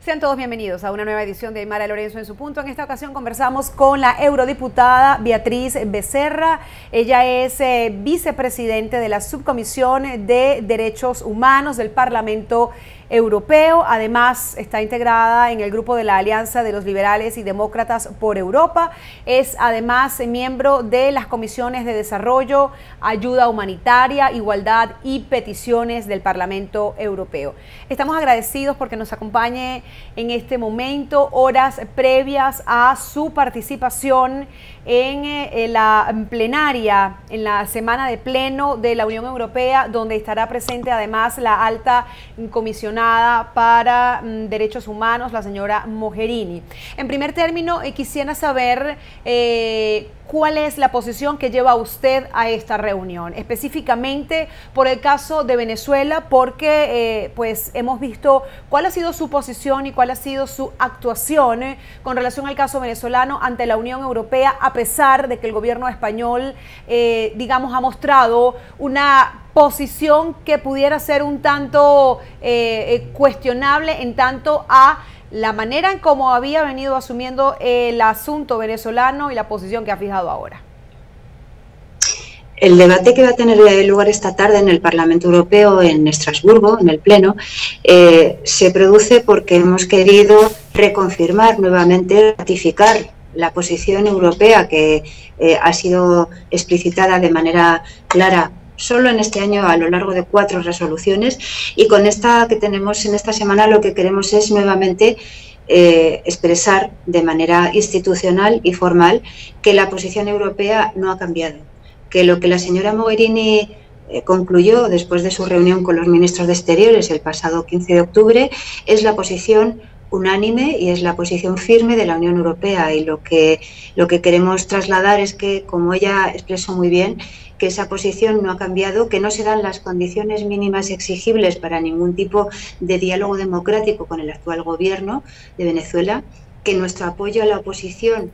Sean todos bienvenidos a una nueva edición de Aymara Lorenzo en su punto. En esta ocasión conversamos con la eurodiputada Beatriz Becerra. Ella es vicepresidente de la Subcomisión de Derechos Humanos del Parlamento Europeo. Además, está integrada en el grupo de la Alianza de los Liberales y Demócratas por Europa. Es además miembro de las comisiones de Desarrollo, Ayuda Humanitaria, Igualdad y Peticiones del Parlamento Europeo. Estamos agradecidos porque nos acompañe en este momento, horas previas a su participación en la plenaria, en la semana de pleno de la Unión Europea, donde estará presente además la alta comisionada para Derechos Humanos, la señora Mogherini. En primer término, quisiera saber ¿cuál es la posición que lleva usted a esta reunión? Específicamente por el caso de Venezuela, porque pues hemos visto cuál ha sido su posición y cuál ha sido su actuación con relación al caso venezolano ante la Unión Europea, a pesar de que el gobierno español, digamos, ha mostrado una posición que pudiera ser un tanto cuestionable en tanto a la manera en cómo había venido asumiendo el asunto venezolano y la posición que ha fijado ahora. El debate que va a tener lugar esta tarde en el Parlamento Europeo, en Estrasburgo, en el Pleno, se produce porque hemos querido reconfirmar nuevamente, ratificar la posición europea que ha sido explicitada de manera clara solo en este año a lo largo de 4 resoluciones, y con esta que tenemos en esta semana lo que queremos es nuevamente expresar de manera institucional y formal que la posición europea no ha cambiado, que lo que la señora Mogherini concluyó después de su reunión con los ministros de Exteriores el pasado 15 de octubre es la posición unánime y es la posición firme de la Unión Europea, y lo que queremos trasladar es que, como ella expresó muy bien, que esa posición no ha cambiado, que no se dan las condiciones mínimas exigibles para ningún tipo de diálogo democrático con el actual gobierno de Venezuela, que nuestro apoyo a la oposición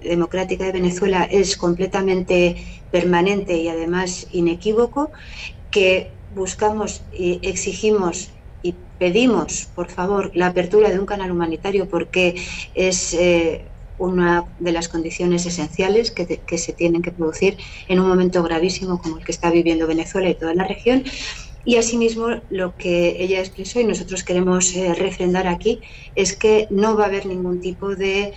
democrática de Venezuela es completamente permanente y además inequívoco, que buscamos y exigimos y pedimos, por favor, la apertura de un canal humanitario, porque es una de las condiciones esenciales que se tienen que producir en un momento gravísimo como el que está viviendo Venezuela y toda la región. Y asimismo, lo que ella expresó y nosotros queremos refrendar aquí es que no va a haber ningún tipo de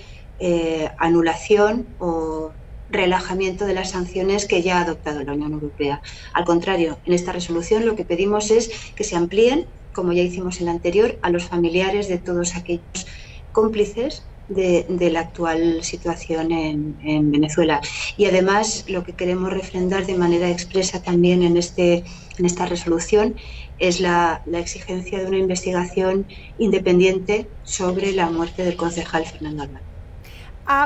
anulación o relajamiento de las sanciones que ya ha adoptado la Unión Europea. Al contrario, en esta resolución lo que pedimos es que se amplíen, como ya hicimos en la anterior, a los familiares de todos aquellos cómplices de la actual situación en Venezuela. Y además lo que queremos refrendar de manera expresa también en esta resolución es la exigencia de una investigación independiente sobre la muerte del concejal Fernando Albán.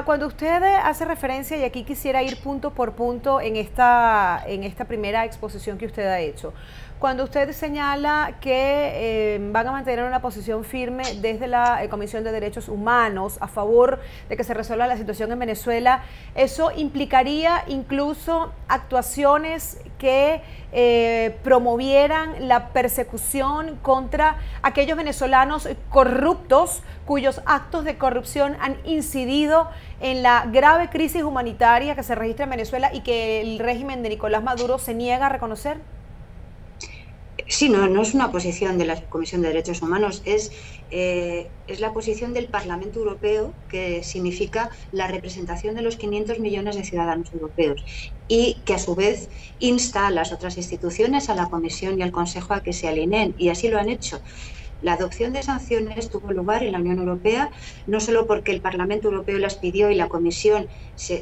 Cuando usted hace referencia, y aquí quisiera ir punto por punto en esta primera exposición que usted ha hecho, cuando usted señala que van a mantener una posición firme desde la Comisión de Derechos Humanos a favor de que se resuelva la situación en Venezuela, ¿eso implicaría incluso actuaciones que promovieran la persecución contra aquellos venezolanos corruptos cuyos actos de corrupción han incidido en la grave crisis humanitaria que se registra en Venezuela y que el régimen de Nicolás Maduro se niega a reconocer? Sí, no es una posición de la Comisión de Derechos Humanos, es la posición del Parlamento Europeo, que significa la representación de los 500 millones de ciudadanos europeos, y que a su vez insta a las otras instituciones, a la Comisión y al Consejo, a que se alineen, y así lo han hecho. La adopción de sanciones tuvo lugar en la Unión Europea no solo porque el Parlamento Europeo las pidió y la Comisión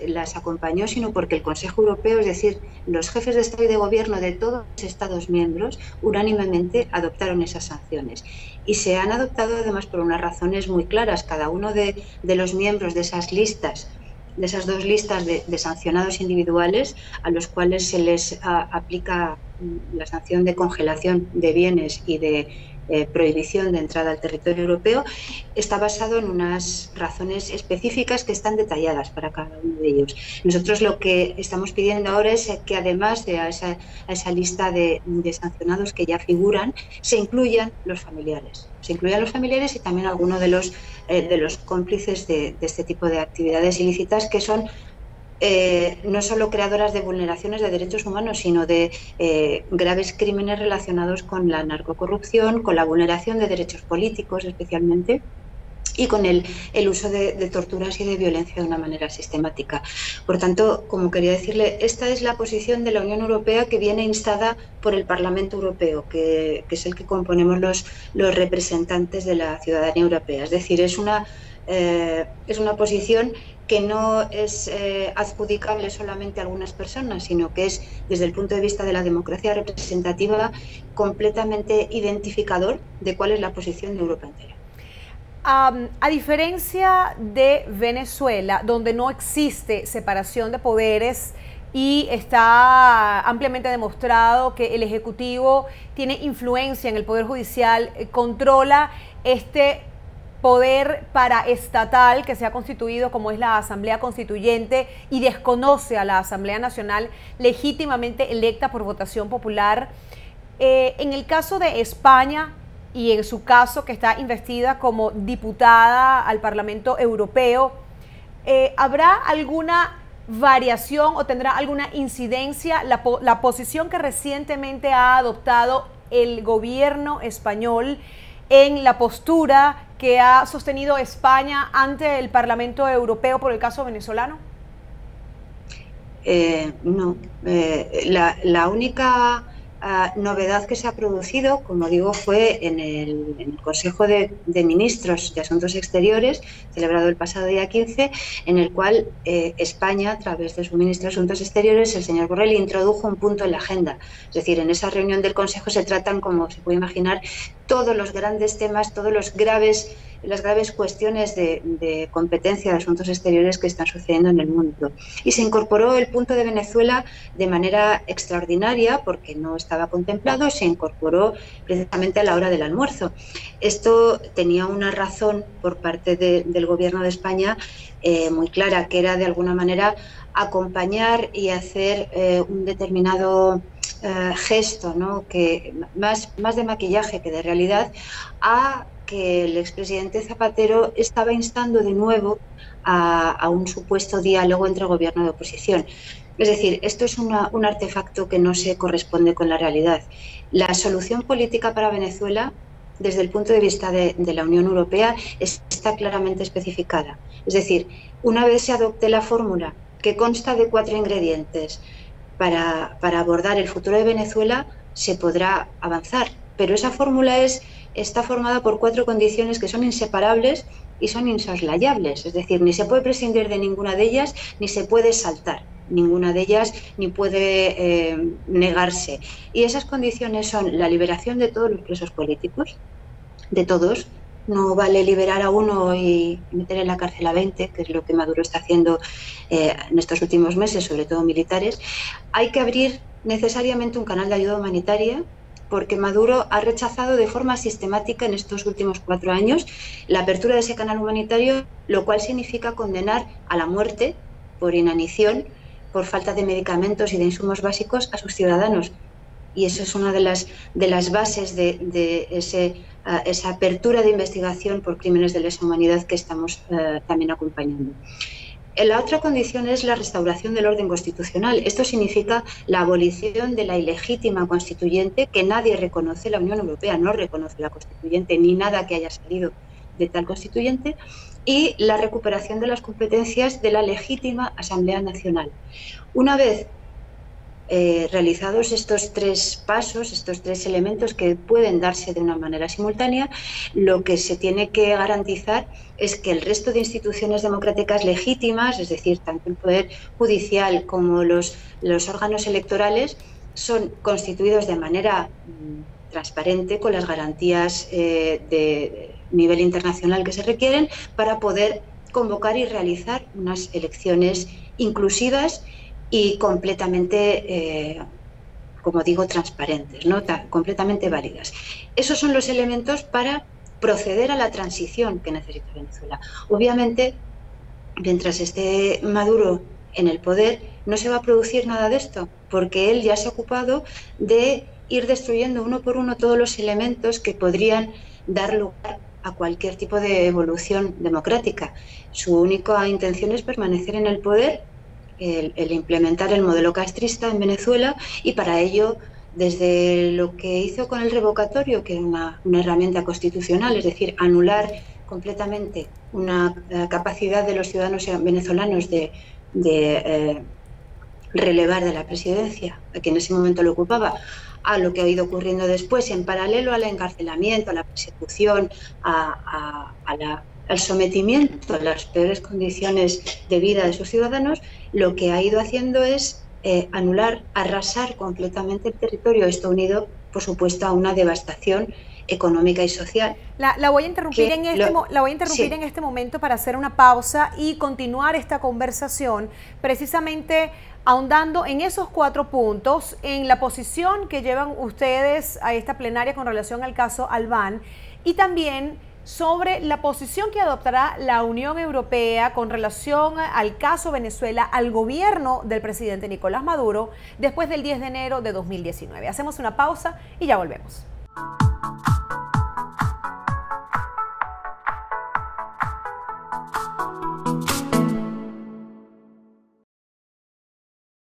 las acompañó, sino porque el Consejo Europeo, es decir, los jefes de Estado y de Gobierno de todos los Estados miembros, unánimemente adoptaron esas sanciones. Y se han adoptado además por unas razones muy claras. Cada uno de los miembros de esas listas, de esas 2 listas de sancionados individuales, a los cuales se les aplica la sanción de congelación de bienes y de prohibición de entrada al territorio europeo, está basado en unas razones específicas que están detalladas para cada uno de ellos. Nosotros lo que estamos pidiendo ahora es que, además de a esa lista de sancionados que ya figuran, se incluyan los familiares. Se incluyan los familiares y también algunos de los cómplices de este tipo de actividades ilícitas, que son no solo creadoras de vulneraciones de derechos humanos, sino de graves crímenes relacionados con la narcocorrupción, con la vulneración de derechos políticos especialmente, y con el uso de torturas y de violencia de una manera sistemática. Por tanto, como quería decirle, esta es la posición de la Unión Europea, que viene instada por el Parlamento Europeo, que es el que componemos los representantes de la ciudadanía europea. Es decir, es una posición que no es adjudicable solamente a algunas personas, sino que es, desde el punto de vista de la democracia representativa, completamente identificador de cuál es la posición de Europa entera. A diferencia de Venezuela, donde no existe separación de poderes y está ampliamente demostrado que el Ejecutivo tiene influencia en el Poder Judicial, controla este poder paraestatal que se ha constituido, como es la Asamblea Constituyente, y desconoce a la Asamblea Nacional legítimamente electa por votación popular. En el caso de España, y en su caso que está investida como diputada al Parlamento Europeo, ¿habrá alguna variación o tendrá alguna incidencia la posición que recientemente ha adoptado el gobierno español en la postura que ha sostenido España ante el Parlamento Europeo por el caso venezolano? No. La única novedad que se ha producido, como digo, fue en el Consejo de Ministros de Asuntos Exteriores, celebrado el pasado día 15, en el cual España, a través de su ministro de Asuntos Exteriores, el señor Borrell, introdujo un punto en la agenda. Es decir, en esa reunión del Consejo se tratan, como se puede imaginar, todos los grandes temas, todos las graves cuestiones de competencia de asuntos exteriores que están sucediendo en el mundo. Y se incorporó el punto de Venezuela de manera extraordinaria, porque no estaba contemplado, se incorporó precisamente a la hora del almuerzo. Esto tenía una razón por parte del Gobierno de España muy clara, que era de alguna manera acompañar y hacer un determinado gesto, ¿no?, que más de maquillaje que de realidad, a que el expresidente Zapatero estaba instando de nuevo a un supuesto diálogo entre gobierno y oposición. Es decir, esto es un artefacto que no se corresponde con la realidad. La solución política para Venezuela, desde el punto de vista de la Unión Europea, está claramente especificada. Es decir, una vez se adopte la fórmula, que consta de 4 ingredientes, para abordar el futuro de Venezuela, se podrá avanzar. Pero esa fórmula está formada por 4 condiciones que son inseparables y son insoslayables. Es decir, ni se puede prescindir de ninguna de ellas, ni se puede saltar ninguna de ellas, ni puede negarse. Y esas condiciones son la liberación de todos los presos políticos, de todos. No vale liberar a uno y meter en la cárcel a 20, que es lo que Maduro está haciendo en estos últimos meses, sobre todo militares. Hay que abrir necesariamente un canal de ayuda humanitaria, porque Maduro ha rechazado de forma sistemática en estos últimos 4 años la apertura de ese canal humanitario, lo cual significa condenar a la muerte por inanición, por falta de medicamentos y de insumos básicos a sus ciudadanos. Y eso es una de las bases de esa apertura de investigación por crímenes de lesa humanidad que estamos también acompañando. La otra condición es la restauración del orden constitucional. Esto significa la abolición de la ilegítima constituyente que nadie reconoce. La Unión Europea no reconoce la constituyente ni nada que haya salido de tal constituyente, y la recuperación de las competencias de la legítima Asamblea Nacional. Una vez realizados estos 3 pasos, estos 3 elementos que pueden darse de una manera simultánea, lo que se tiene que garantizar es que el resto de instituciones democráticas legítimas, es decir, tanto el Poder Judicial como los órganos electorales, son constituidos de manera transparente, con las garantías de nivel internacional que se requieren, para poder convocar y realizar unas elecciones inclusivas y completamente como digo, transparentes, ¿no? Completamente válidas. Esos son los elementos para proceder a la transición que necesita Venezuela. Obviamente, mientras esté Maduro en el poder, no se va a producir nada de esto, porque él ya se ha ocupado de ir destruyendo uno por uno todos los elementos que podrían dar lugar a cualquier tipo de evolución democrática. Su única intención es permanecer en el poder, el implementar el modelo castrista en Venezuela, y para ello, desde lo que hizo con el revocatorio, que es una herramienta constitucional, es decir, anular completamente una capacidad de los ciudadanos venezolanos de relevar de la presidencia, que en ese momento lo ocupaba, a lo que ha ido ocurriendo después, en paralelo al encarcelamiento, a la persecución, al sometimiento a las peores condiciones de vida de sus ciudadanos, lo que ha ido haciendo es anular, arrasar completamente el territorio. Esto unido, por supuesto, a una devastación económica y social. La voy a interrumpir, en este momento para hacer una pausa y continuar esta conversación, precisamente ahondando en esos 4 puntos, en la posición que llevan ustedes a esta plenaria con relación al caso Albán, y también sobre la posición que adoptará la Unión Europea con relación al caso Venezuela, al gobierno del presidente Nicolás Maduro después del 10 de enero de 2019. Hacemos una pausa y ya volvemos.